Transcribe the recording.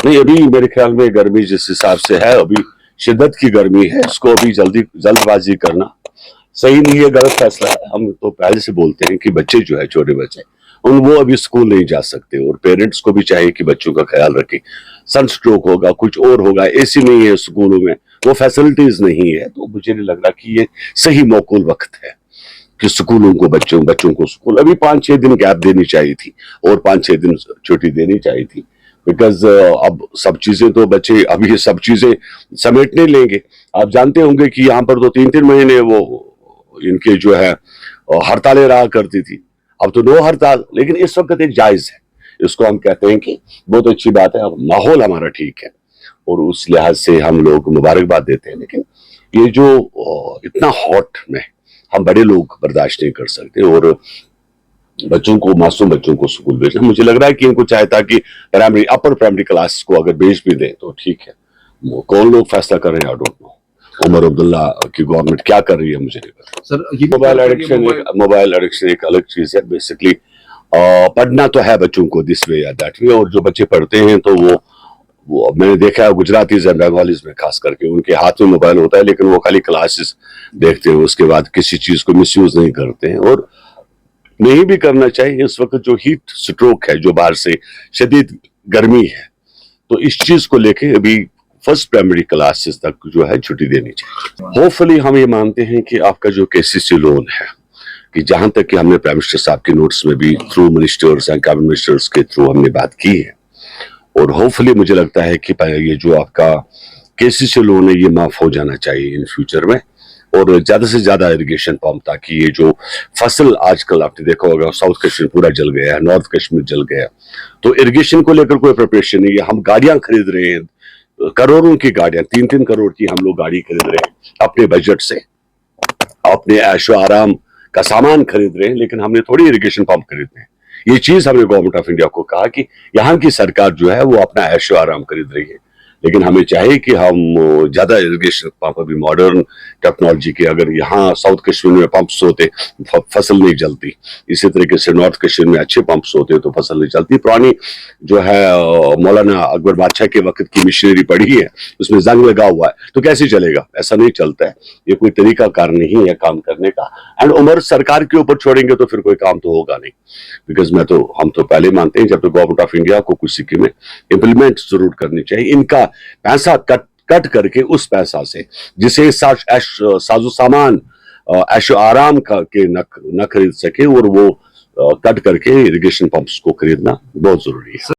नहीं, अभी मेरे ख्याल में गर्मी जिस हिसाब से है, अभी शिद्दत की गर्मी है, इसको अभी जल्दबाजी करना सही नहीं है, गलत फैसला है। हम तो पहले से बोलते हैं कि बच्चे जो है, छोटे बच्चे, वो अभी स्कूल नहीं जा सकते, और पेरेंट्स को भी चाहिए कि बच्चों का ख्याल रखें। सनस्ट्रोक होगा, कुछ और होगा, एसी नहीं है स्कूलों में, वो फैसिलिटीज नहीं है, तो मुझे नहीं लग रहा कि ये सही मौकूल वक्त है कि स्कूलों को बच्चों को स्कूल अभी 5-6 दिन गैप देनी चाहिए थी, और 5-6 दिन छुट्टी देनी चाहिए थी। बिकॉज अब सब चीजें तो बच्चे अभी ये सब चीजें समेटने लेंगे। आप जानते होंगे कि यहाँ पर तो 3-3 महीने वो इनके जो है हड़तालें रहा करती थी, अब तो नो हड़ताल, लेकिन इस वक्त एक जायज है, इसको हम कहते हैं कि बहुत अच्छी बात है, अब माहौल हमारा ठीक है और उस लिहाज से हम लोग मुबारकबाद देते हैं। लेकिन ये जो इतना हॉट में हम बड़े लोग बर्दाश्त नहीं कर सकते, और बच्चों को, मासूम बच्चों को स्कूल भेजना, मुझे लग रहा है कि इनको चाहता कि प्राइमरी, अपर प्राइमरी क्लास को अगर भेज भी दें तो ठीक है। कौन लोग फैसला कर रहे हैं, I don't know. Omar Abdullah की गवर्नमेंट क्या कर रही है मुझे नहीं पता सर। मोबाइल एडिक्शन एक अलग चीज है। बेसिकली पढ़ना तो है बच्चों को दिस वे या दैट वे, और जो बच्चे पढ़ते हैं तो वो मैंने देखा है गुजरातीज एंड बंगालीज में खास करके, उनके हाथ में मोबाइल होता है लेकिन वो खाली क्लासेस देखते हैं, उसके बाद किसी चीज को मिसयूज नहीं करते हैं, और नहीं भी करना चाहिए। इस वक्त जो हीट स्ट्रोक है, जो बाहर से शदीद गर्मी है, तो इस चीज को लेके अभी फर्स्ट प्राइमरी क्लासेस तक जो है छुट्टी देनी चाहिए। होपफुली हम ये मानते हैं कि आपका जो केसीसी लोन है, कि जहां तक कि हमने प्राइम मिनिस्टर साहब के नोट्स में भी through ministers and cabinet ministers के थ्रू हमने बात की है, और होपफुली मुझे लगता है कि ये जो आपका केसीसी लोन है ये माफ हो जाना चाहिए इन फ्यूचर में, और ज्यादा से ज्यादा इरिगेशन पंप, ताकि ये जो फसल आजकल आपने देखा होगा साउथ कश्मीर पूरा जल गया है, नॉर्थ कश्मीर जल गया, तो इरिगेशन को लेकर कोई प्रिपरेशन नहीं है। हम गाड़ियां खरीद रहे हैं, करोड़ों की गाड़ियां, 3-3 करोड़ की हम लोग गाड़ी खरीद रहे हैं अपने बजट से, अपने ऐशो आराम का सामान खरीद रहे हैं, लेकिन हमने थोड़ी इरिगेशन पंप खरीदने हैं। ये चीज हमने गवर्नमेंट ऑफ इंडिया को कहा कि यहाँ की सरकार जो है वो अपना ऐशो आराम खरीद रही है, लेकिन हमें चाहिए कि हम ज्यादा इरिगेशन पंप, अभी मॉडर्न टेक्नोलॉजी के, अगर यहाँ साउथ कश्मीर में पंप्स होते फसल नहीं जलती, इसी तरीके से नॉर्थ कश्मीर में अच्छे पंप्स होते तो फसल नहीं चलती। पुरानी जो है मौलाना अकबर बादशाह के वक्त की मशीनरी पड़ी है, उसमें जंग लगा हुआ है, तो कैसे चलेगा? ऐसा नहीं चलता है, ये कोई तरीका कार नहीं है काम करने का। एंड उम्र सरकार के ऊपर छोड़ेंगे तो फिर कोई काम तो होगा नहीं, बिकॉज हम तो पहले मानते हैं जब तो गवर्नमेंट ऑफ इंडिया को कुछ स्कीमें इंप्लीमेंट जरूर करनी चाहिए। इनका पैसा कट करके उस पैसा से जिसे साजो सामान ऐशो आराम के न खरीद सके, और वो कट करके इरिगेशन पंप्स को खरीदना बहुत जरूरी है।